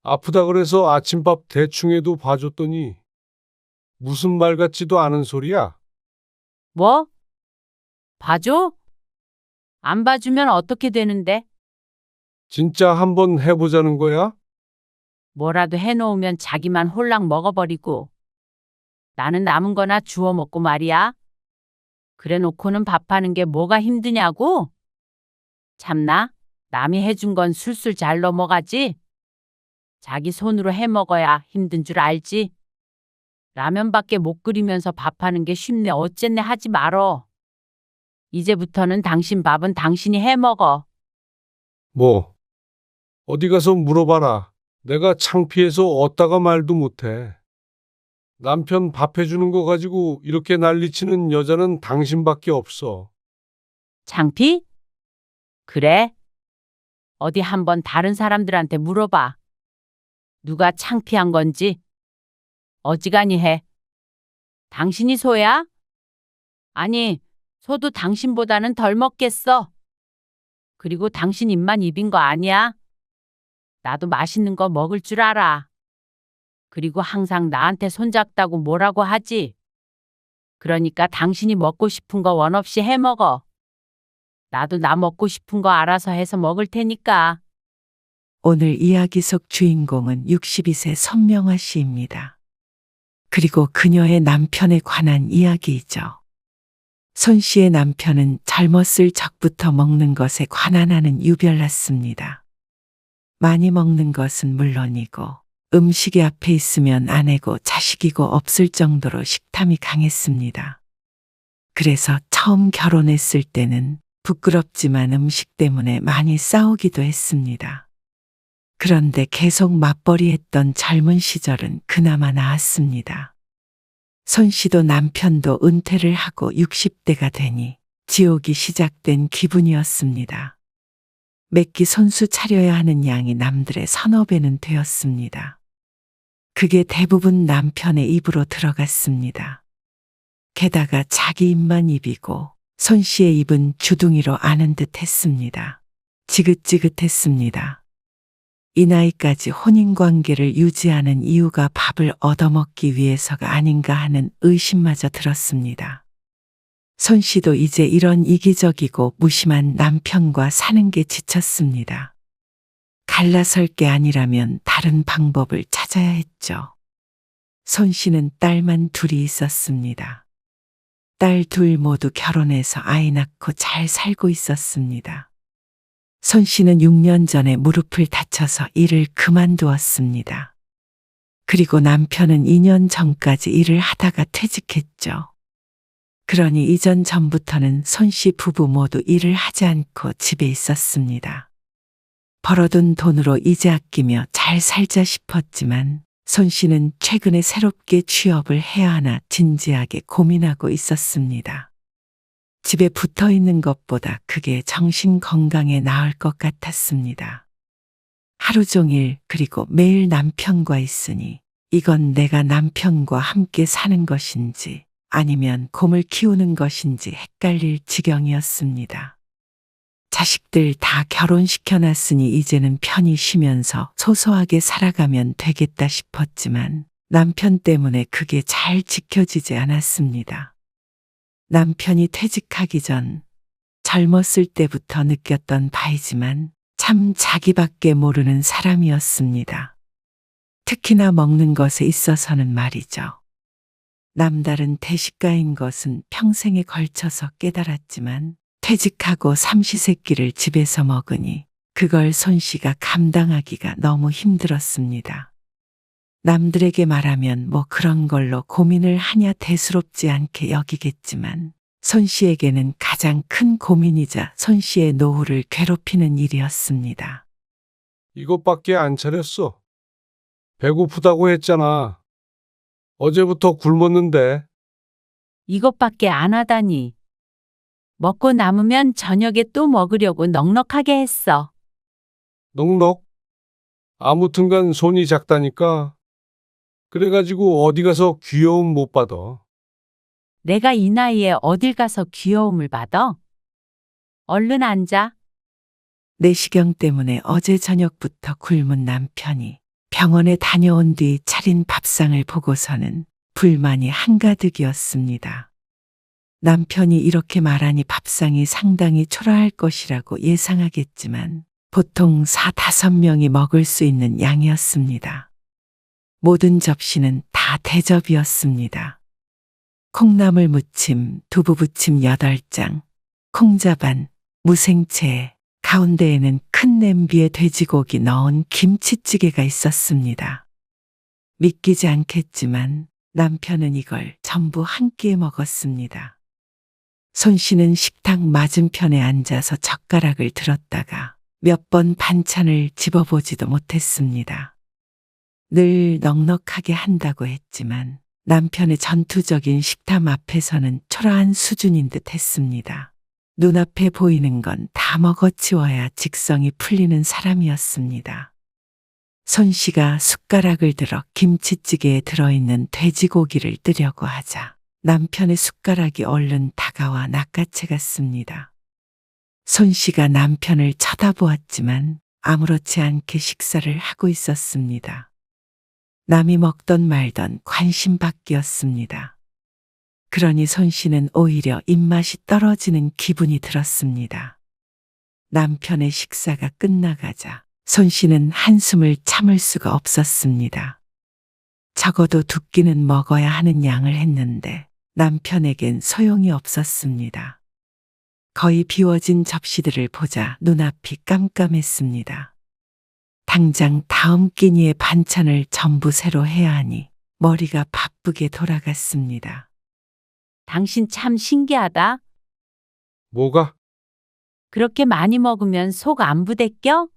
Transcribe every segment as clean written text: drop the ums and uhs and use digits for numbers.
아프다 그래서 아침밥 대충 해도 봐줬더니 무슨 말 같지도 않은 소리야. 뭐? 봐줘? 안 봐주면 어떻게 되는데? 진짜 한번 해보자는 거야? 뭐라도 해놓으면 자기만 홀랑 먹어버리고 나는 남은 거나 주워 먹고 말이야. 그래 놓고는 밥하는 게 뭐가 힘드냐고? 참나, 남이 해준 건 술술 잘 넘어가지? 자기 손으로 해 먹어야 힘든 줄 알지? 라면밖에 못 끓이면서 밥하는 게 쉽네 어쨌네 하지 말어. 이제부터는 당신 밥은 당신이 해 먹어. 뭐, 어디 가서 물어봐라. 내가 창피해서 어디다가 말도 못해. 남편 밥 해주는 거 가지고 이렇게 난리치는 여자는 당신밖에 없어. 창피? 그래? 어디 한번 다른 사람들한테 물어봐. 누가 창피한 건지. 어지간히 해. 당신이 소야? 아니, 소도 당신보다는 덜 먹겠어. 그리고 당신 입만 입인 거 아니야? 나도 맛있는 거 먹을 줄 알아. 그리고 항상 나한테 손잡다고 뭐라고 하지. 그러니까 당신이 먹고 싶은 거 원 없이 해 먹어. 나도 나 먹고 싶은 거 알아서 해서 먹을 테니까. 오늘 이야기 속 주인공은 62세 선명화 씨입니다. 그리고 그녀의 남편에 관한 이야기이죠. 손 씨의 남편은 젊었을 적부터 먹는 것에 관한하는 유별났습니다. 많이 먹는 것은 물론이고 음식이 앞에 있으면 아내고 자식이고 없을 정도로 식탐이 강했습니다. 그래서 처음 결혼했을 때는 부끄럽지만 음식 때문에 많이 싸우기도 했습니다. 그런데 계속 맞벌이했던 젊은 시절은 그나마 나았습니다. 손 씨도 남편도 은퇴를 하고 60대가 되니 지옥이 시작된 기분이었습니다. 매끼 손수 차려야 하는 양이 남들의 서너 배는 되었습니다. 그게 대부분 남편의 입으로 들어갔습니다. 게다가 자기 입만 입이고 손 씨의 입은 주둥이로 아는 듯 했습니다. 지긋지긋했습니다. 이 나이까지 혼인관계를 유지하는 이유가 밥을 얻어먹기 위해서가 아닌가 하는 의심마저 들었습니다. 손 씨도 이제 이런 이기적이고 무심한 남편과 사는 게 지쳤습니다. 갈라설 게 아니라면 다른 방법을 찾아야 했죠. 손 씨는 딸만 둘이 있었습니다. 딸 둘 모두 결혼해서 아이 낳고 잘 살고 있었습니다. 손 씨는 6년 전에 무릎을 다쳐서 일을 그만두었습니다. 그리고 남편은 2년 전까지 일을 하다가 퇴직했죠. 그러니 이전 전부터는 손 씨 부부 모두 일을 하지 않고 집에 있었습니다. 벌어둔 돈으로 이제 아끼며 잘 살자 싶었지만 손 씨는 최근에 새롭게 취업을 해야 하나 진지하게 고민하고 있었습니다. 집에 붙어 있는 것보다 그게 정신 건강에 나을 것 같았습니다. 하루 종일 그리고 매일 남편과 있으니 이건 내가 남편과 함께 사는 것인지 아니면 곰을 키우는 것인지 헷갈릴 지경이었습니다. 자식들 다 결혼시켜놨으니 이제는 편히 쉬면서 소소하게 살아가면 되겠다 싶었지만 남편 때문에 그게 잘 지켜지지 않았습니다. 남편이 퇴직하기 전 젊었을 때부터 느꼈던 바이지만 참 자기밖에 모르는 사람이었습니다. 특히나 먹는 것에 있어서는 말이죠. 남다른 대식가인 것은 평생에 걸쳐서 깨달았지만 퇴직하고 삼시세끼를 집에서 먹으니 그걸 손 씨가 감당하기가 너무 힘들었습니다. 남들에게 말하면 뭐 그런 걸로 고민을 하냐 대수롭지 않게 여기겠지만 손 씨에게는 가장 큰 고민이자 손 씨의 노후를 괴롭히는 일이었습니다. 이것밖에 안 차렸어. 배고프다고 했잖아. 어제부터 굶었는데. 이것밖에 안 하다니. 먹고 남으면 저녁에 또 먹으려고 넉넉하게 했어. 넉넉. 아무튼간 손이 작다니까. 그래가지고 어디 가서 귀여움 못 받아. 내가 이 나이에 어딜 가서 귀여움을 받아? 얼른 앉아. 내시경 때문에 어제 저녁부터 굶은 남편이 병원에 다녀온 뒤 차린 밥상을 보고서는 불만이 한가득이었습니다. 남편이 이렇게 말하니 밥상이 상당히 초라할 것이라고 예상하겠지만 보통 4~5명이 먹을 수 있는 양이었습니다. 모든 접시는 다 대접이었습니다. 콩나물 무침, 두부부침 8장, 콩자반, 무생채, 가운데에는 큰 냄비에 돼지고기 넣은 김치찌개가 있었습니다. 믿기지 않겠지만 남편은 이걸 전부 한 끼에 먹었습니다. 손 씨는 식탁 맞은편에 앉아서 젓가락을 들었다가 몇 번 반찬을 집어보지도 못했습니다. 늘 넉넉하게 한다고 했지만 남편의 전투적인 식탐 앞에서는 초라한 수준인 듯 했습니다. 눈앞에 보이는 건 다 먹어치워야 직성이 풀리는 사람이었습니다. 손 씨가 숟가락을 들어 김치찌개에 들어있는 돼지고기를 뜨려고 하자 남편의 숟가락이 얼른 다가와 낚아채 갔습니다. 손 씨가 남편을 쳐다보았지만 아무렇지 않게 식사를 하고 있었습니다. 남이 먹던 말던 관심 밖이었습니다. 그러니 손 씨는 오히려 입맛이 떨어지는 기분이 들었습니다. 남편의 식사가 끝나가자 손 씨는 한숨을 참을 수가 없었습니다. 적어도 2끼는 먹어야 하는 양을 했는데 남편에겐 소용이 없었습니다. 거의 비워진 접시들을 보자 눈앞이 깜깜했습니다. 당장 다음 끼니의 반찬을 전부 새로 해야 하니 머리가 바쁘게 돌아갔습니다. 당신 참 신기하다. 뭐가? 그렇게 많이 먹으면 속 안 부대껴?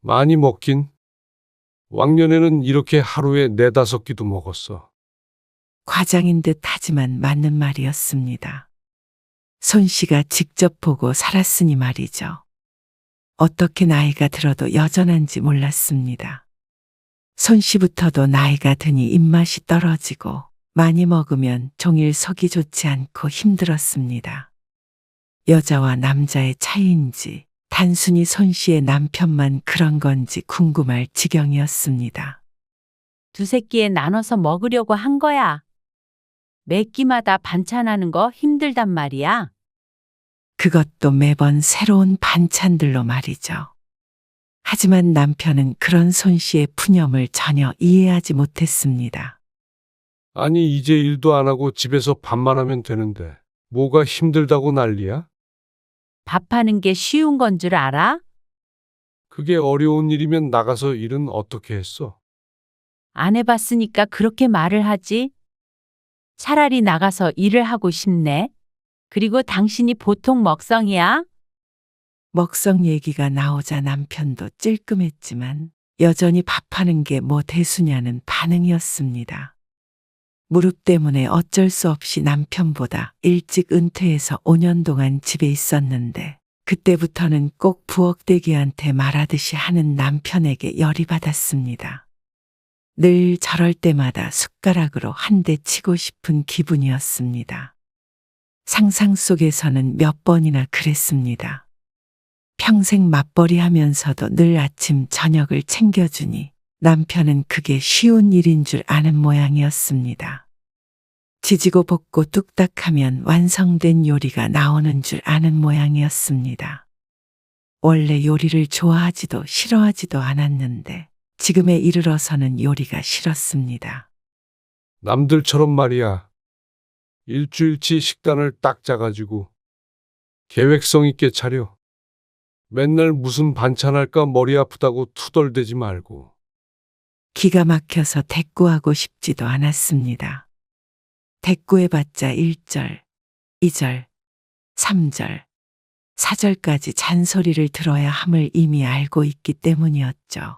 많이 먹긴. 왕년에는 이렇게 하루에 4~5끼도 먹었어. 과장인 듯 하지만 맞는 말이었습니다. 손 씨가 직접 보고 살았으니 말이죠. 어떻게 나이가 들어도 여전한지 몰랐습니다. 손 씨부터도 나이가 드니 입맛이 떨어지고 많이 먹으면 종일 속이 좋지 않고 힘들었습니다. 여자와 남자의 차이인지 단순히 손 씨의 남편만 그런 건지 궁금할 지경이었습니다. 2~3끼에 나눠서 먹으려고 한 거야. 매 끼마다 반찬하는 거 힘들단 말이야. 그것도 매번 새로운 반찬들로 말이죠. 하지만 남편은 그런 손 씨의 푸념을 전혀 이해하지 못했습니다. 아니, 이제 일도 안 하고 집에서 밥만 하면 되는데 뭐가 힘들다고 난리야? 밥하는 게 쉬운 건 줄 알아? 그게 어려운 일이면 나가서 일은 어떻게 했어? 안 해봤으니까 그렇게 말을 하지. 차라리 나가서 일을 하고 싶네. 그리고 당신이 보통 먹성이야? 먹성 얘기가 나오자 남편도 찔끔했지만 여전히 밥하는 게 뭐 대수냐는 반응이었습니다. 무릎 때문에 어쩔 수 없이 남편보다 일찍 은퇴해서 5년 동안 집에 있었는데 그때부터는 꼭 부엌대기한테 말하듯이 하는 남편에게 열이 받았습니다. 늘 저럴 때마다 숟가락으로 한 대 치고 싶은 기분이었습니다. 상상 속에서는 몇 번이나 그랬습니다. 평생 맞벌이 하면서도 늘 아침 저녁을 챙겨주니 남편은 그게 쉬운 일인 줄 아는 모양이었습니다. 지지고 볶고 뚝딱 하면 완성된 요리가 나오는 줄 아는 모양이었습니다. 원래 요리를 좋아하지도 싫어하지도 않았는데 지금에 이르러서는 요리가 싫었습니다. 남들처럼 말이야. 일주일치 식단을 딱 짜가지고 계획성 있게 차려. 맨날 무슨 반찬할까 머리 아프다고 투덜대지 말고. 기가 막혀서 대꾸하고 싶지도 않았습니다. 대꾸해봤자 1절, 2절, 3절, 4절까지 잔소리를 들어야 함을 이미 알고 있기 때문이었죠.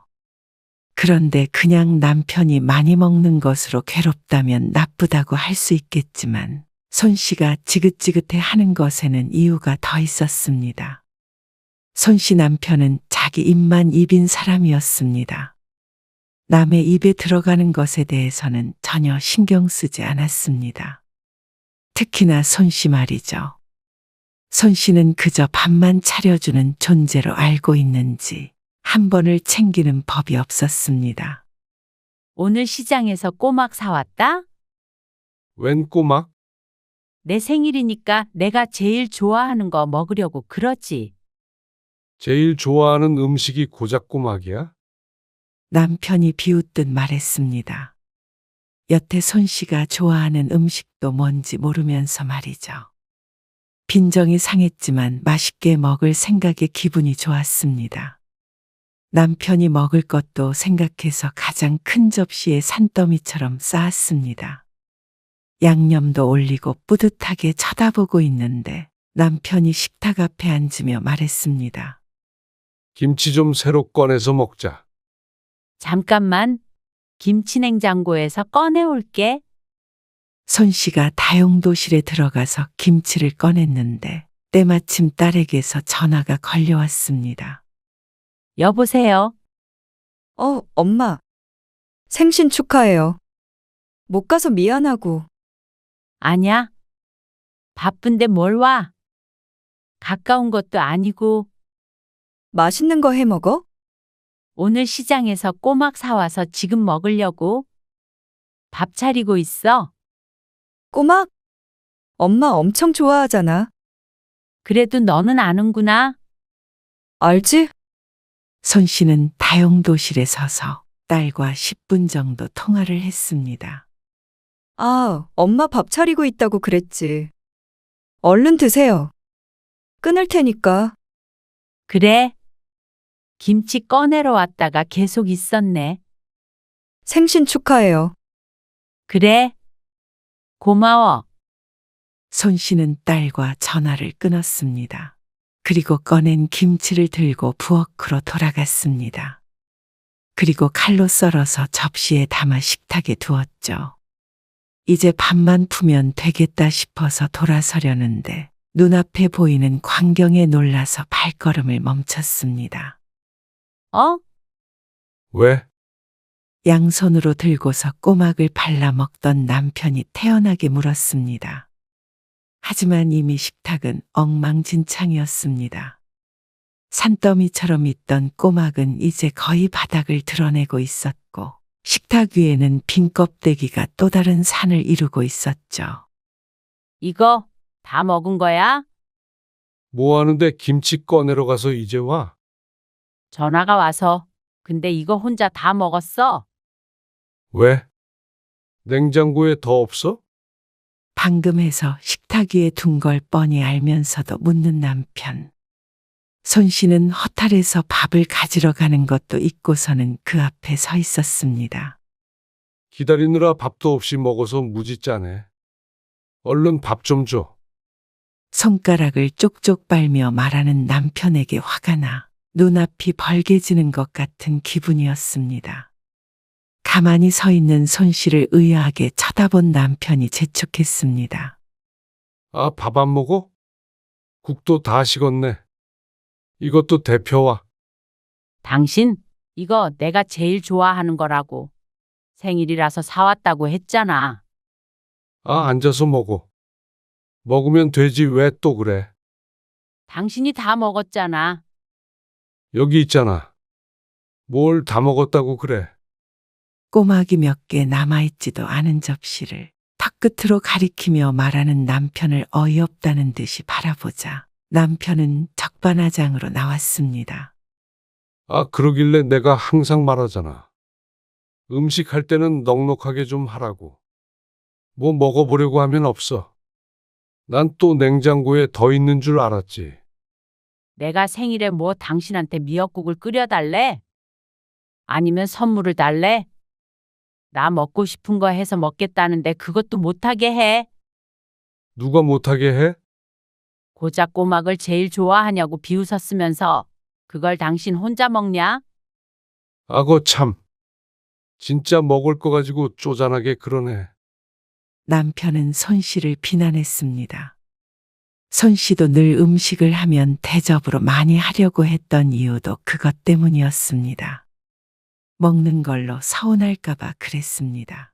그런데 그냥 남편이 많이 먹는 것으로 괴롭다면 나쁘다고 할 수 있겠지만 손 씨가 지긋지긋해 하는 것에는 이유가 더 있었습니다. 손 씨 남편은 자기 입만 입인 사람이었습니다. 남의 입에 들어가는 것에 대해서는 전혀 신경 쓰지 않았습니다. 특히나 손 씨 말이죠. 손 씨는 그저 밥만 차려주는 존재로 알고 있는지 한 번을 챙기는 법이 없었습니다. 오늘 시장에서 꼬막 사왔다? 웬 꼬막? 내 생일이니까 내가 제일 좋아하는 거 먹으려고 그러지. 제일 좋아하는 음식이 고작 꼬막이야? 남편이 비웃듯 말했습니다. 여태 손 씨가 좋아하는 음식도 뭔지 모르면서 말이죠. 빈정이 상했지만 맛있게 먹을 생각에 기분이 좋았습니다. 남편이 먹을 것도 생각해서 가장 큰 접시에 산더미처럼 쌓았습니다. 양념도 올리고 뿌듯하게 쳐다보고 있는데 남편이 식탁 앞에 앉으며 말했습니다. 김치 좀 새로 꺼내서 먹자. 잠깐만. 김치 냉장고에서 꺼내올게. 손 씨가 다용도실에 들어가서 김치를 꺼냈는데 때마침 딸에게서 전화가 걸려왔습니다. 여보세요. 엄마. 생신 축하해요. 못 가서 미안하고. 아냐? 바쁜데 뭘 와? 가까운 것도 아니고 맛있는 거 해 먹어? 오늘 시장에서 꼬막 사와서 지금 먹으려고 밥 차리고 있어. 꼬막? 엄마 엄청 좋아하잖아. 그래도 너는 아는구나. 알지? 손 씨는 다용도실에 서서 딸과 10분 정도 통화를 했습니다. 아, 엄마 밥 차리고 있다고 그랬지. 얼른 드세요. 끊을 테니까. 그래. 김치 꺼내러 왔다가 계속 있었네. 생신 축하해요. 그래. 고마워. 손 씨는 딸과 전화를 끊었습니다. 그리고 꺼낸 김치를 들고 부엌으로 돌아갔습니다. 그리고 칼로 썰어서 접시에 담아 식탁에 두었죠. 이제 밥만 푸면 되겠다 싶어서 돌아서려는데 눈앞에 보이는 광경에 놀라서 발걸음을 멈췄습니다. 어? 왜? 양손으로 들고서 꼬막을 발라 먹던 남편이 태연하게 물었습니다. 하지만 이미 식탁은 엉망진창이었습니다. 산더미처럼 있던 꼬막은 이제 거의 바닥을 드러내고 있었고 식탁 위에는 빈 껍데기가 또 다른 산을 이루고 있었죠. 이거 다 먹은 거야? 뭐 하는데 김치 꺼내러 가서 이제 와? 전화가 와서. 근데 이거 혼자 다 먹었어. 왜? 냉장고에 더 없어? 방금 해서 식탁 위에 둔 걸 뻔히 알면서도 묻는 남편. 손 씨는 허탈해서 밥을 가지러 가는 것도 잊고서는 그 앞에 서 있었습니다. 기다리느라 밥도 없이 먹어서 무지 짜네. 얼른 밥 좀 줘. 손가락을 쪽쪽 빨며 말하는 남편에게 화가 나 눈앞이 벌개지는 것 같은 기분이었습니다. 가만히 서 있는 손 씨를 의아하게 쳐다본 남편이 재촉했습니다. 아, 밥 안 먹어? 국도 다 식었네. 이것도 데펴와. 당신, 이거 내가 제일 좋아하는 거라고. 생일이라서 사왔다고 했잖아. 아, 앉아서 먹어. 먹으면 되지 왜 또 그래? 당신이 다 먹었잖아. 여기 있잖아. 뭘 다 먹었다고 그래? 꼬막이 몇 개 남아있지도 않은 접시를 턱끝으로 가리키며 말하는 남편을 어이없다는 듯이 바라보자 남편은 적반하장으로 나왔습니다. 아, 그러길래 내가 항상 말하잖아. 음식 할 때는 넉넉하게 좀 하라고. 뭐 먹어보려고 하면 없어. 난 또 냉장고에 더 있는 줄 알았지. 내가 생일에 뭐 당신한테 미역국을 끓여달래? 아니면 선물을 달래? 나 먹고 싶은 거 해서 먹겠다는데 그것도 못하게 해. 누가 못하게 해? 고작 꼬막을 제일 좋아하냐고 비웃었으면서 그걸 당신 혼자 먹냐? 아거 참. 진짜 먹을 거 가지고 쪼잔하게 그러네. 남편은 손 씨를 비난했습니다. 손 씨도 늘 음식을 하면 대접으로 많이 하려고 했던 이유도 그것 때문이었습니다. 먹는 걸로 서운할까봐 그랬습니다.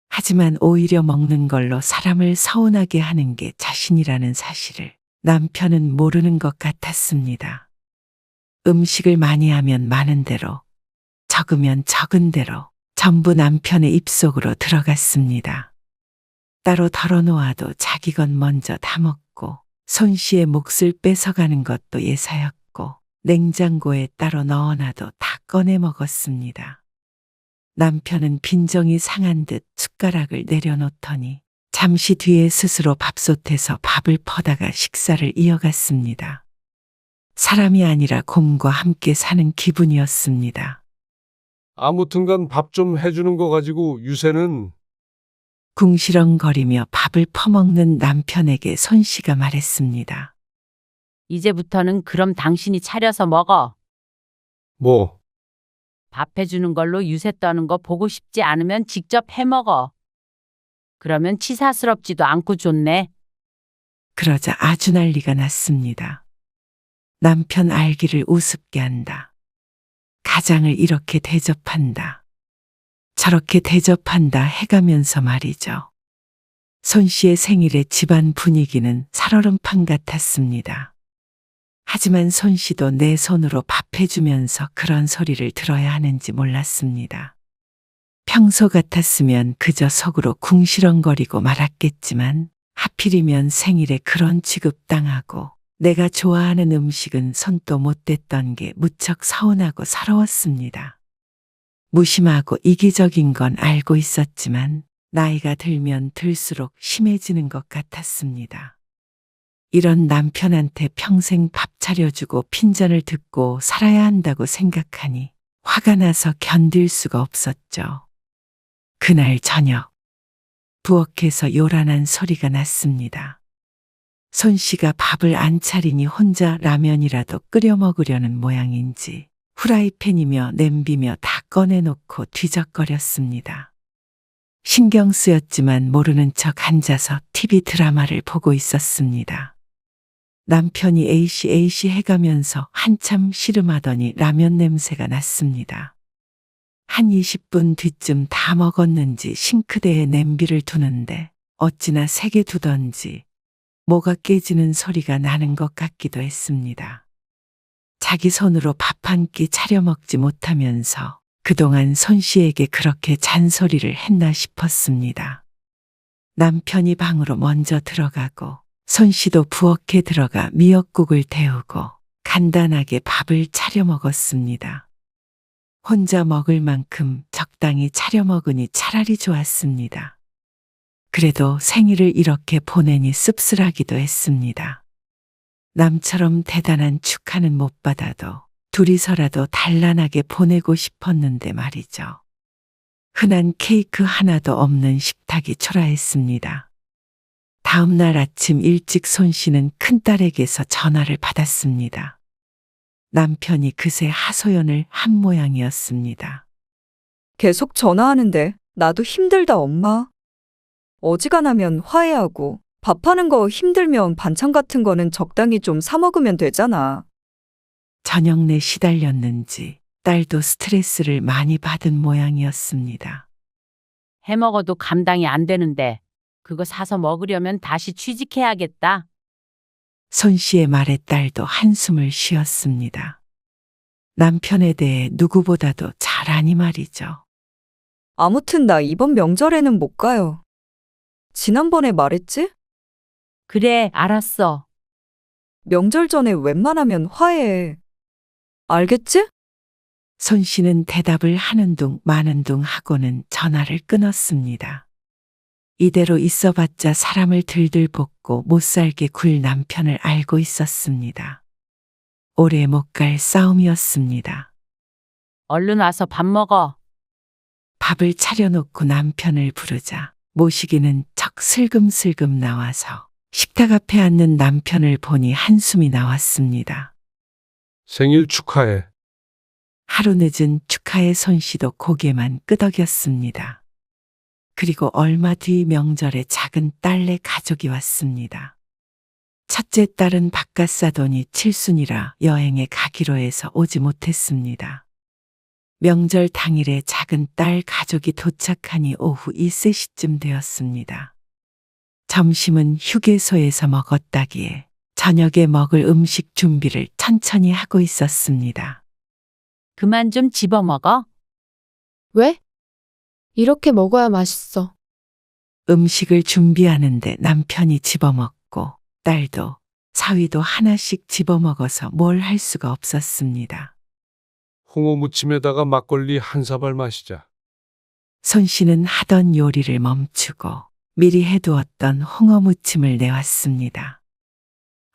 하지만 오히려 먹는 걸로 사람을 서운하게 하는 게 자신이라는 사실을 남편은 모르는 것 같았습니다. 음식을 많이 하면 많은 대로, 적으면 적은 대로 전부 남편의 입속으로 들어갔습니다. 따로 덜어놓아도 자기 것 먼저 다 먹고 손 씨의 몫을 뺏어가는 것도 예사였고 냉장고에 따로 넣어놔도 다 꺼내 먹었습니다. 남편은 빈정이 상한 듯 숟가락을 내려놓더니 잠시 뒤에 스스로 밥솥에서 밥을 퍼다가 식사를 이어갔습니다. 사람이 아니라 곰과 함께 사는 기분이었습니다. 아무튼간 밥 좀 해주는 거 가지고 유세는 궁시렁거리며 밥을 퍼먹는 남편에게 손 씨가 말했습니다. 이제부터는 그럼 당신이 차려서 먹어. 뭐 밥 해주는 걸로 유세 떠는 거 보고 싶지 않으면 직접 해 먹어. 그러면 치사스럽지도 않고 좋네. 그러자 아주 난리가 났습니다. 남편 알기를 우습게 한다. 가장을 이렇게 대접한다. 저렇게 대접한다 해가면서 말이죠. 손 씨의 생일에 집안 분위기는 살얼음판 같았습니다. 하지만 손 씨도 내 손으로 밥 해주면서 그런 소리를 들어야 하는지 몰랐습니다. 평소 같았으면 그저 속으로 궁시렁거리고 말았겠지만 하필이면 생일에 그런 취급당하고 내가 좋아하는 음식은 손도 못 댔던 게 무척 서운하고 서러웠습니다. 무심하고 이기적인 건 알고 있었지만 나이가 들면 들수록 심해지는 것 같았습니다. 이런 남편한테 평생 밥 차려주고 핀잔을 듣고 살아야 한다고 생각하니 화가 나서 견딜 수가 없었죠. 그날 저녁 부엌에서 요란한 소리가 났습니다. 손 씨가 밥을 안 차리니 혼자 라면이라도 끓여 먹으려는 모양인지 후라이팬이며 냄비며 다 꺼내놓고 뒤적거렸습니다. 신경 쓰였지만 모르는 척 앉아서 TV 드라마를 보고 있었습니다. 남편이 에이씨 해가면서 한참 씨름하더니 라면 냄새가 났습니다. 한 20분 뒤쯤 다 먹었는지 싱크대에 냄비를 두는데 어찌나 세게 두던지 뭐가 깨지는 소리가 나는 것 같기도 했습니다. 자기 손으로 밥 한 끼 차려 먹지 못하면서 그동안 손 씨에게 그렇게 잔소리를 했나 싶었습니다. 남편이 방으로 먼저 들어가고 손 씨도 부엌에 들어가 미역국을 데우고 간단하게 밥을 차려 먹었습니다. 혼자 먹을 만큼 적당히 차려 먹으니 차라리 좋았습니다. 그래도 생일을 이렇게 보내니 씁쓸하기도 했습니다. 남처럼 대단한 축하는 못 받아도 둘이서라도 단란하게 보내고 싶었는데 말이죠. 흔한 케이크 하나도 없는 식탁이 초라했습니다. 다음 날 아침 일찍 손 씨는 큰딸에게서 전화를 받았습니다. 남편이 그새 하소연을 한 모양이었습니다. 계속 전화하는데 나도 힘들다, 엄마. 어지간하면 화해하고 밥하는 거 힘들면 반찬 같은 거는 적당히 좀 사 먹으면 되잖아. 저녁 내 시달렸는지 딸도 스트레스를 많이 받은 모양이었습니다. 해 먹어도 감당이 안 되는데 그거 사서 먹으려면 다시 취직해야겠다. 손 씨의 말에 딸도 한숨을 쉬었습니다. 남편에 대해 누구보다도 잘 아니 말이죠. 아무튼 나 이번 명절에는 못 가요. 지난번에 말했지? 그래, 알았어. 명절 전에 웬만하면 화해해. 알겠지? 손 씨는 대답을 하는 둥 마는 둥 하고는 전화를 끊었습니다. 이대로 있어봤자 사람을 들들 볶고 못살게 굴 남편을 알고 있었습니다. 오래 못 갈 싸움이었습니다. 얼른 와서 밥 먹어. 밥을 차려놓고 남편을 부르자 모시기는 척 슬금슬금 나와서 식탁 앞에 앉는 남편을 보니 한숨이 나왔습니다. 생일 축하해. 하루 늦은 축하의 손 씨도 고개만 끄덕였습니다. 그리고 얼마 뒤 명절에 작은 딸네 가족이 왔습니다. 첫째 딸은 바깥 사돈이 칠순이라 여행에 가기로 해서 오지 못했습니다. 명절 당일에 작은 딸 가족이 도착하니 오후 2~3시쯤 되었습니다. 점심은 휴게소에서 먹었다기에 저녁에 먹을 음식 준비를 천천히 하고 있었습니다. 그만 좀 집어 먹어. 왜? 이렇게 먹어야 맛있어. 음식을 준비하는데 남편이 집어먹고 딸도 사위도 하나씩 집어먹어서 뭘 할 수가 없었습니다. 홍어 무침에다가 막걸리 한 사발 마시자. 손 씨는 하던 요리를 멈추고 미리 해두었던 홍어 무침을 내왔습니다.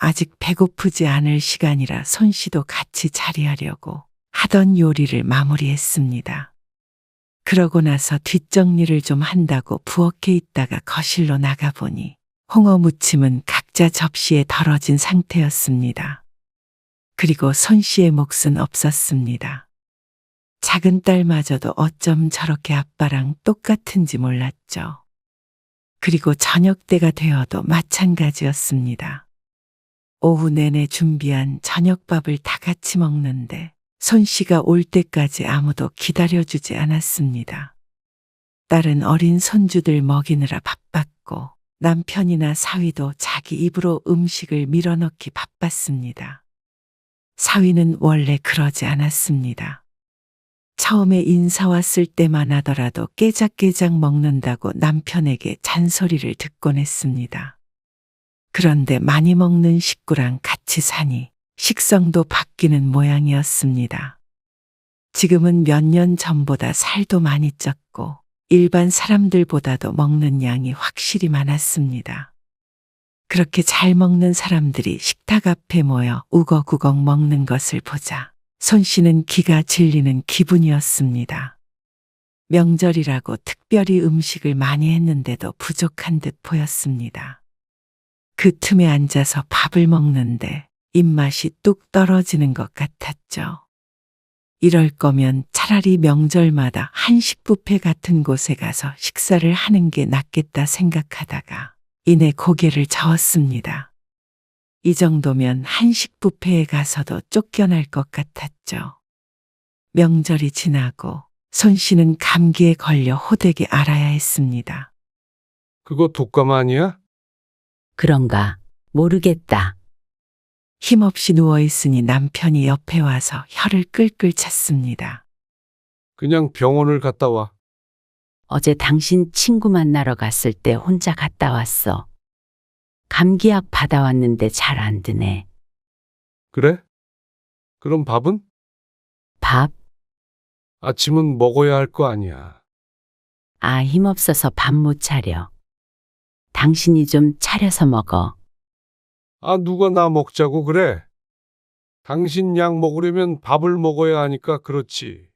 아직 배고프지 않을 시간이라 손 씨도 같이 자리하려고 하던 요리를 마무리했습니다. 그러고 나서 뒷정리를 좀 한다고 부엌에 있다가 거실로 나가보니 홍어 무침은 각자 접시에 덜어진 상태였습니다. 그리고 손 씨의 몫은 없었습니다. 작은 딸마저도 어쩜 저렇게 아빠랑 똑같은지 몰랐죠. 그리고 저녁 때가 되어도 마찬가지였습니다. 오후 내내 준비한 저녁밥을 다 같이 먹는데 손 씨가 올 때까지 아무도 기다려주지 않았습니다. 딸은 어린 손주들 먹이느라 바빴고 남편이나 사위도 자기 입으로 음식을 밀어넣기 바빴습니다. 사위는 원래 그러지 않았습니다. 처음에 인사 왔을 때만 하더라도 깨작깨작 먹는다고 남편에게 잔소리를 듣곤 했습니다. 그런데 많이 먹는 식구랑 같이 사니 식성도 바뀌는 모양이었습니다. 지금은 몇 년 전보다 살도 많이 쪘고 일반 사람들보다도 먹는 양이 확실히 많았습니다. 그렇게 잘 먹는 사람들이 식탁 앞에 모여 우거구걱 먹는 것을 보자 손 씨는 기가 질리는 기분이었습니다. 명절이라고 특별히 음식을 많이 했는데도 부족한 듯 보였습니다. 그 틈에 앉아서 밥을 먹는데 입맛이 뚝 떨어지는 것 같았죠. 이럴 거면 차라리 명절마다 한식 뷔페 같은 곳에 가서 식사를 하는 게 낫겠다 생각하다가 이내 고개를 저었습니다. 이 정도면 한식 뷔페에 가서도 쫓겨날 것 같았죠. 명절이 지나고 손 씨는 감기에 걸려 호되게 앓아야 했습니다. 그거 독감 아니야? 그런가 모르겠다. 힘없이 누워있으니 남편이 옆에 와서 혀를 끌끌 찼습니다. 그냥 병원을 갔다 와. 어제 당신 친구 만나러 갔을 때 혼자 갔다 왔어. 감기약 받아왔는데 잘 안 드네. 그래? 그럼 밥은? 밥? 아침은 먹어야 할 거 아니야. 아, 힘없어서 밥 못 차려. 당신이 좀 차려서 먹어. 아, 누가 나 먹자고 그래? 당신 약 먹으려면 밥을 먹어야 하니까 그렇지.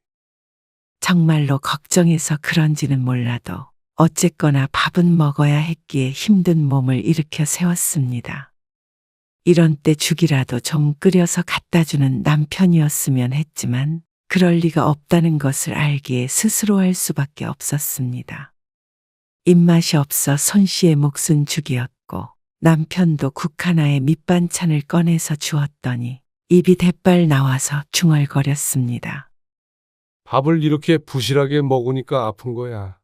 정말로 걱정해서 그런지는 몰라도 어쨌거나 밥은 먹어야 했기에 힘든 몸을 일으켜 세웠습니다. 이런 때 죽이라도 좀 끓여서 갖다 주는 남편이었으면 했지만 그럴 리가 없다는 것을 알기에 스스로 할 수밖에 없었습니다. 입맛이 없어 손 씨의 몫은 죽이었고 남편도 국 하나에 밑반찬을 꺼내서 주었더니 입이 대빨 나와서 중얼거렸습니다. 밥을 이렇게 부실하게 먹으니까 아픈 거야.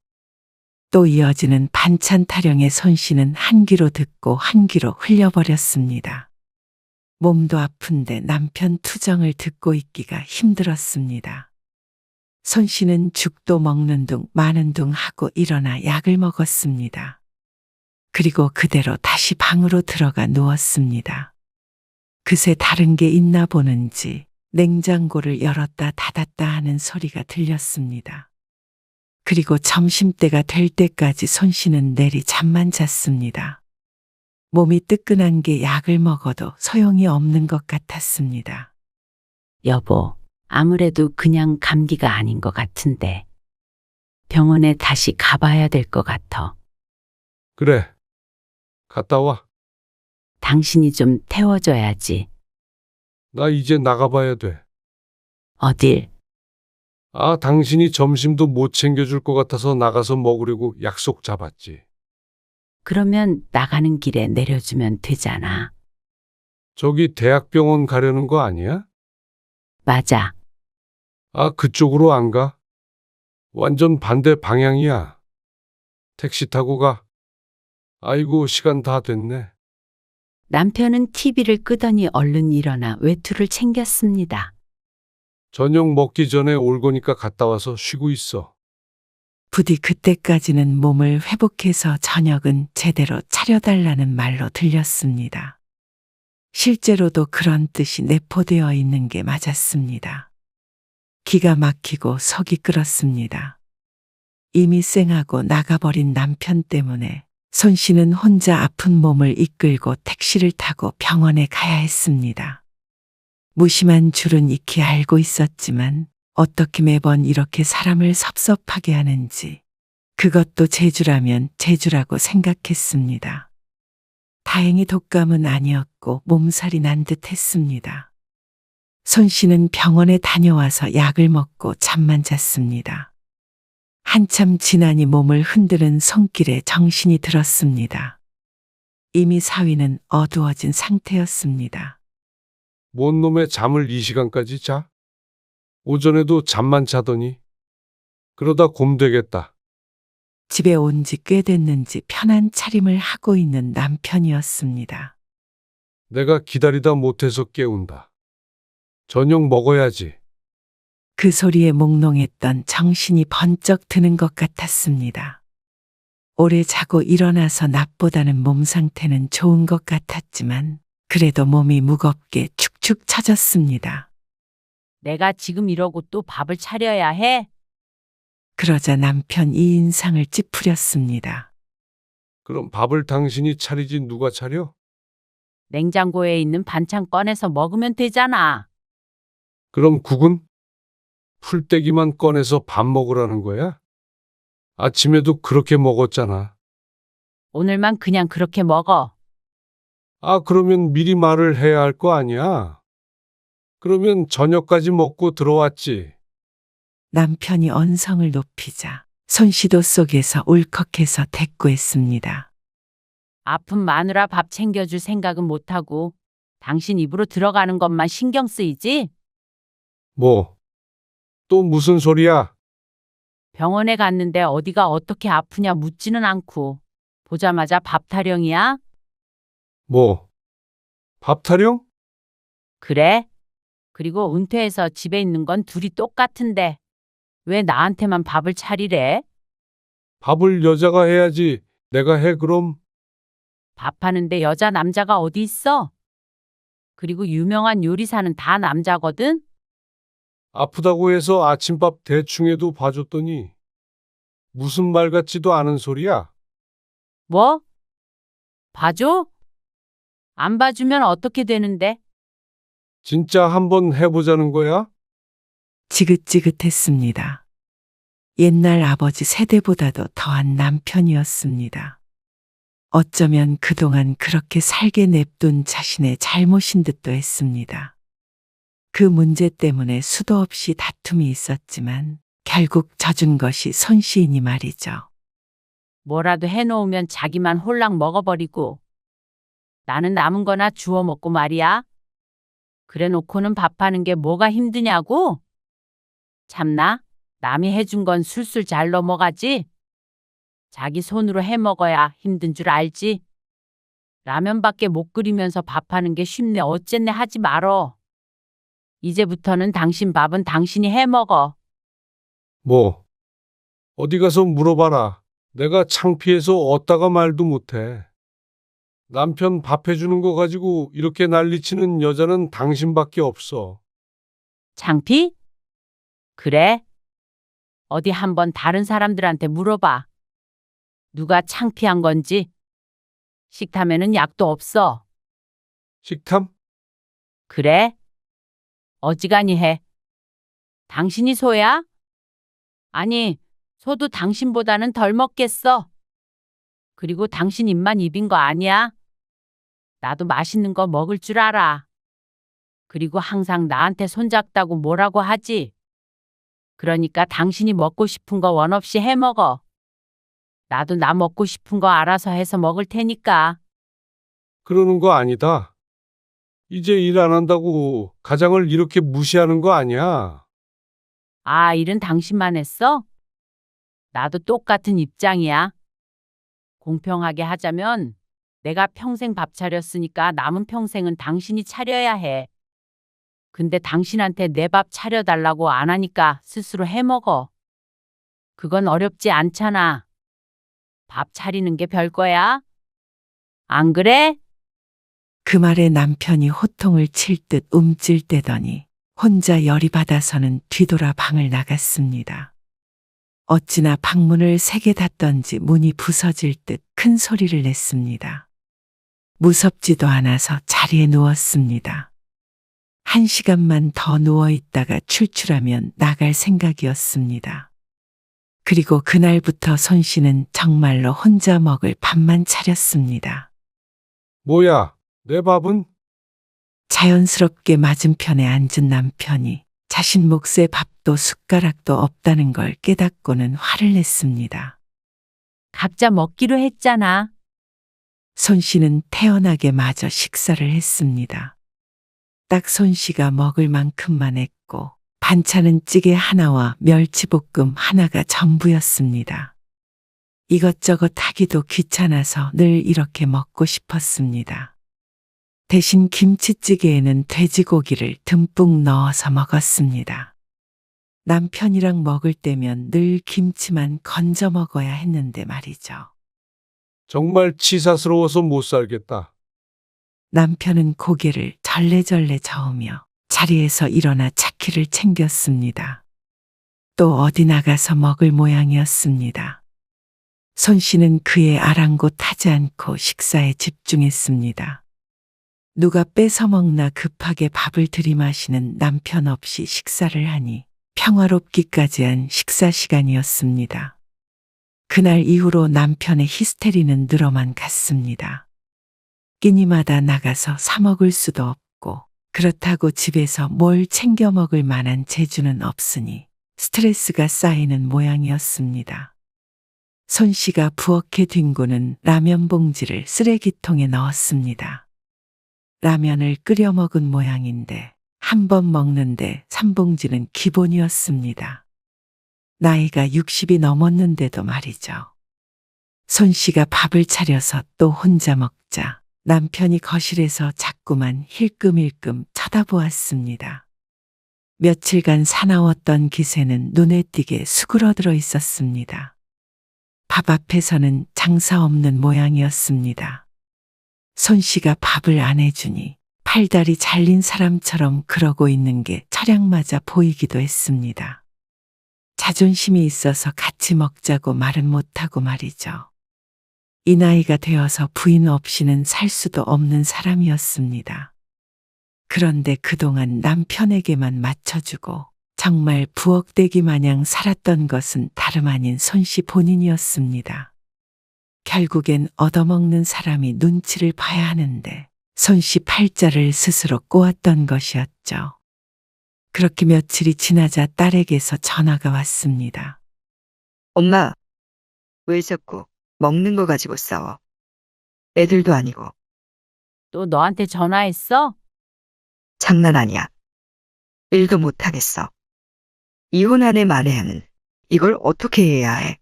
또 이어지는 반찬 타령에 손 씨는 한 귀로 듣고 한 귀로 흘려버렸습니다. 몸도 아픈데 남편 투정을 듣고 있기가 힘들었습니다. 손 씨는 죽도 먹는 둥 마는 둥 하고 일어나 약을 먹었습니다. 그리고 그대로 다시 방으로 들어가 누웠습니다. 그새 다른 게 있나 보는지 냉장고를 열었다 닫았다 하는 소리가 들렸습니다. 그리고 점심때가 될 때까지 손 씨는 내리 잠만 잤습니다. 몸이 뜨끈한 게 약을 먹어도 소용이 없는 것 같았습니다. 여보, 아무래도 그냥 감기가 아닌 것 같은데. 병원에 다시 가봐야 될 것 같아. 그래. 갔다 와. 당신이 좀 태워줘야지. 나 이제 나가봐야 돼. 어딜? 아, 당신이 점심도 못 챙겨줄 것 같아서 나가서 먹으려고 약속 잡았지. 그러면 나가는 길에 내려주면 되잖아. 저기 대학병원 가려는 거 아니야? 맞아. 아, 그쪽으로 안 가? 완전 반대 방향이야. 택시 타고 가. 아이고, 시간 다 됐네. 남편은 TV를 끄더니 얼른 일어나 외투를 챙겼습니다. 저녁 먹기 전에 올 거니까 갔다 와서 쉬고 있어. 부디 그때까지는 몸을 회복해서 저녁은 제대로 차려달라는 말로 들렸습니다. 실제로도 그런 뜻이 내포되어 있는 게 맞았습니다. 기가 막히고 속이 끓었습니다. 이미 쌩하고 나가버린 남편 때문에 손 씨는 혼자 아픈 몸을 이끌고 택시를 타고 병원에 가야 했습니다. 무심한 줄은 익히 알고 있었지만 어떻게 매번 이렇게 사람을 섭섭하게 하는지 그것도 재주라면 재주라고 생각했습니다. 다행히 독감은 아니었고 몸살이 난 듯 했습니다. 손 씨는 병원에 다녀와서 약을 먹고 잠만 잤습니다. 한참 지나니 몸을 흔드는 손길에 정신이 들었습니다. 이미 사위는 어두워진 상태였습니다. 뭔 놈의 잠을 이 시간까지 자? 오전에도 잠만 자더니. 그러다 곰 되겠다. 집에 온 지 꽤 됐는지 편한 차림을 하고 있는 남편이었습니다. 내가 기다리다 못해서 깨운다. 저녁 먹어야지. 그 소리에 몽롱했던 정신이 번쩍 드는 것 같았습니다. 오래 자고 일어나서 낮보다는 몸 상태는 좋은 것 같았지만 그래도 몸이 무겁게 축축 처졌습니다. 내가 지금 이러고 또 밥을 차려야 해? 그러자 남편 이 인상을 찌푸렸습니다. 그럼 밥을 당신이 차리지 누가 차려? 냉장고에 있는 반찬 꺼내서 먹으면 되잖아. 그럼 국은? 풀떼기만 꺼내서 밥 먹으라는 거야? 아침에도 그렇게 먹었잖아. 오늘만 그냥 그렇게 먹어. 아, 그러면 미리 말을 해야 할 거 아니야? 그러면 저녁까지 먹고 들어왔지. 남편이 언성을 높이자 손시도 속에서 울컥해서 대꾸했습니다. 아픈 마누라 밥 챙겨줄 생각은 못하고 당신 입으로 들어가는 것만 신경 쓰이지? 뭐? 또 무슨 소리야? 병원에 갔는데 어디가 어떻게 아프냐 묻지는 않고 보자마자 밥 타령이야? 뭐? 밥 타령? 그래? 그리고 은퇴해서 집에 있는 건 둘이 똑같은데 왜 나한테만 밥을 차리래? 밥을 여자가 해야지. 내가 해, 그럼? 밥하는데 여자 남자가 어디 있어? 그리고 유명한 요리사는 다 남자거든? 아프다고 해서 아침밥 대충 해도 봐줬더니 무슨 말 같지도 않은 소리야? 뭐? 봐줘? 안 봐주면 어떻게 되는데? 진짜 한번 해보자는 거야? 지긋지긋했습니다. 옛날 아버지 세대보다도 더한 남편이었습니다. 어쩌면 그동안 그렇게 살게 냅둔 자신의 잘못인 듯도 했습니다. 그 문제 때문에 수도 없이 다툼이 있었지만 결국 져준 것이 손씨이니 말이죠. 뭐라도 해놓으면 자기만 홀랑 먹어버리고 나는 남은 거나 주워 먹고 말이야. 그래 놓고는 밥하는 게 뭐가 힘드냐고? 참나, 남이 해준 건 술술 잘 넘어가지? 자기 손으로 해 먹어야 힘든 줄 알지? 라면밖에 못 끓이면서 밥하는 게 쉽네 어쨌네 하지 말어. 이제부터는 당신 밥은 당신이 해 먹어. 뭐? 어디 가서 물어봐라. 내가 창피해서 어디다가 말도 못해. 남편 밥 해주는 거 가지고 이렇게 난리치는 여자는 당신밖에 없어. 창피? 그래? 어디 한번 다른 사람들한테 물어봐. 누가 창피한 건지. 식탐에는 약도 없어. 식탐? 그래? 어지간히 해. 당신이 소야? 아니, 소도 당신보다는 덜 먹겠어. 그리고 당신 입만 입인 거 아니야? 나도 맛있는 거 먹을 줄 알아. 그리고 항상 나한테 손잡다고 뭐라고 하지. 그러니까 당신이 먹고 싶은 거 원 없이 해 먹어. 나도 나 먹고 싶은 거 알아서 해서 먹을 테니까. 그러는 거 아니다. 이제 일 안 한다고 가장을 이렇게 무시하는 거 아니야. 아, 일은 당신만 했어? 나도 똑같은 입장이야. 공평하게 하자면 내가 평생 밥 차렸으니까 남은 평생은 당신이 차려야 해. 근데 당신한테 내 밥 차려달라고 안 하니까 스스로 해 먹어. 그건 어렵지 않잖아. 밥 차리는 게 별거야? 안 그래? 그 말에 남편이 호통을 칠 듯 움찔대더니 혼자 열이 받아서는 뒤돌아 방을 나갔습니다. 어찌나 방문을 세게 닫던지 문이 부서질 듯 큰 소리를 냈습니다. 무섭지도 않아서 자리에 누웠습니다. 1시간만 더 누워있다가 출출하면 나갈 생각이었습니다. 그리고 그날부터 손 씨는 정말로 혼자 먹을 밥만 차렸습니다. 뭐야, 내 밥은? 자연스럽게 맞은편에 앉은 남편이 자신 몫의 밥도 숟가락도 없다는 걸 깨닫고는 화를 냈습니다. 각자 먹기로 했잖아. 손 씨는 태연하게 마저 식사를 했습니다. 딱 손 씨가 먹을 만큼만 했고 반찬은 찌개 하나와 멸치볶음 하나가 전부였습니다. 이것저것 하기도 귀찮아서 늘 이렇게 먹고 싶었습니다. 대신 김치찌개에는 돼지고기를 듬뿍 넣어서 먹었습니다. 남편이랑 먹을 때면 늘 김치만 건져 먹어야 했는데 말이죠. 정말 치사스러워서 못 살겠다. 남편은 고개를 절레절레 저으며 자리에서 일어나 차키를 챙겼습니다. 또 어디 나가서 먹을 모양이었습니다. 손 씨는 그의 아랑곳하지 않고 식사에 집중했습니다. 누가 뺏어 먹나 급하게 밥을 들이마시는 남편 없이 식사를 하니 평화롭기까지 한 식사 시간이었습니다. 그날 이후로 남편의 히스테리는 늘어만 갔습니다. 끼니마다 나가서 사 먹을 수도 없고 그렇다고 집에서 뭘 챙겨 먹을 만한 재주는 없으니 스트레스가 쌓이는 모양이었습니다. 손 씨가 부엌에 뒹구는 라면 봉지를 쓰레기통에 넣었습니다. 라면을 끓여 먹은 모양인데 한 번 먹는데 3봉지는 기본이었습니다. 나이가 60이 넘었는데도 말이죠. 손 씨가 밥을 차려서 또 혼자 먹자 남편이 거실에서 자꾸만 힐끔힐끔 쳐다보았습니다. 며칠간 사나웠던 기세는 눈에 띄게 수그러들어 있었습니다. 밥 앞에서는 장사 없는 모양이었습니다. 손 씨가 밥을 안 해주니 팔다리 잘린 사람처럼 그러고 있는 게 철양맞아 보이기도 했습니다. 자존심이 있어서 같이 먹자고 말은 못하고 말이죠. 이 나이가 되어서 부인 없이는 살 수도 없는 사람이었습니다. 그런데 그동안 남편에게만 맞춰주고 정말 부엌대기 마냥 살았던 것은 다름 아닌 손 씨 본인이었습니다. 결국엔 얻어먹는 사람이 눈치를 봐야 하는데 손 씨 팔자를 스스로 꼬았던 것이었죠. 그렇게 며칠이 지나자 딸에게서 전화가 왔습니다. 엄마, 왜 자꾸 먹는 거 가지고 싸워? 애들도 아니고 또 너한테 전화했어? 장난 아니야. 일도 못 하겠어. 이혼한 애 만에야는 이걸 어떻게 해야 해?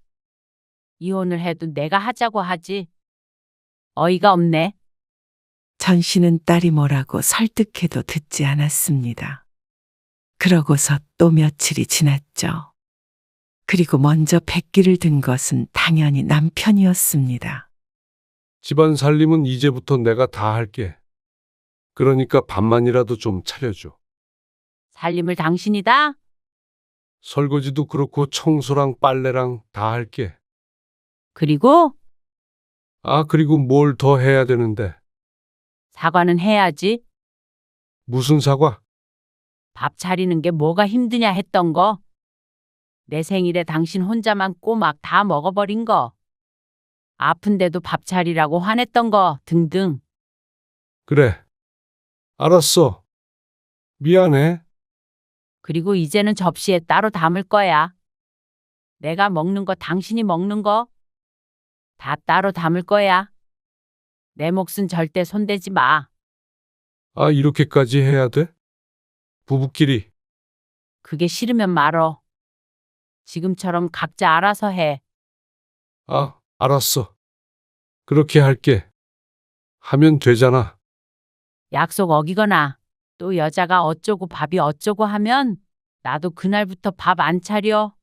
이혼을 해도 내가 하자고 하지. 어이가 없네. 전 씨는 딸이 뭐라고 설득해도 듣지 않았습니다. 그러고서 또 며칠이 지났죠. 그리고 먼저 백기를 든 것은 당연히 남편이었습니다. 집안 살림은 이제부터 내가 다 할게. 그러니까 밥만이라도 좀 차려줘. 살림을 당신이다? 설거지도 그렇고 청소랑 빨래랑 다 할게. 그리고 아, 그리고 뭘 더 해야 되는데. 사과는 해야지. 무슨 사과? 밥 차리는 게 뭐가 힘드냐 했던 거. 내 생일에 당신 혼자만 꼬막 다 먹어버린 거. 아픈데도 밥 차리라고 화냈던 거 등등. 그래. 알았어. 미안해. 그리고 이제는 접시에 따로 담을 거야. 내가 먹는 거 당신이 먹는 거 다 따로 담을 거야. 내 몫은 절대 손대지 마. 아, 이렇게까지 해야 돼? 부부끼리. 그게 싫으면 말어. 지금처럼 각자 알아서 해. 아, 알았어. 그렇게 할게. 하면 되잖아. 약속 어기거나 또 여자가 어쩌고 밥이 어쩌고 하면 나도 그날부터 밥 안 차려.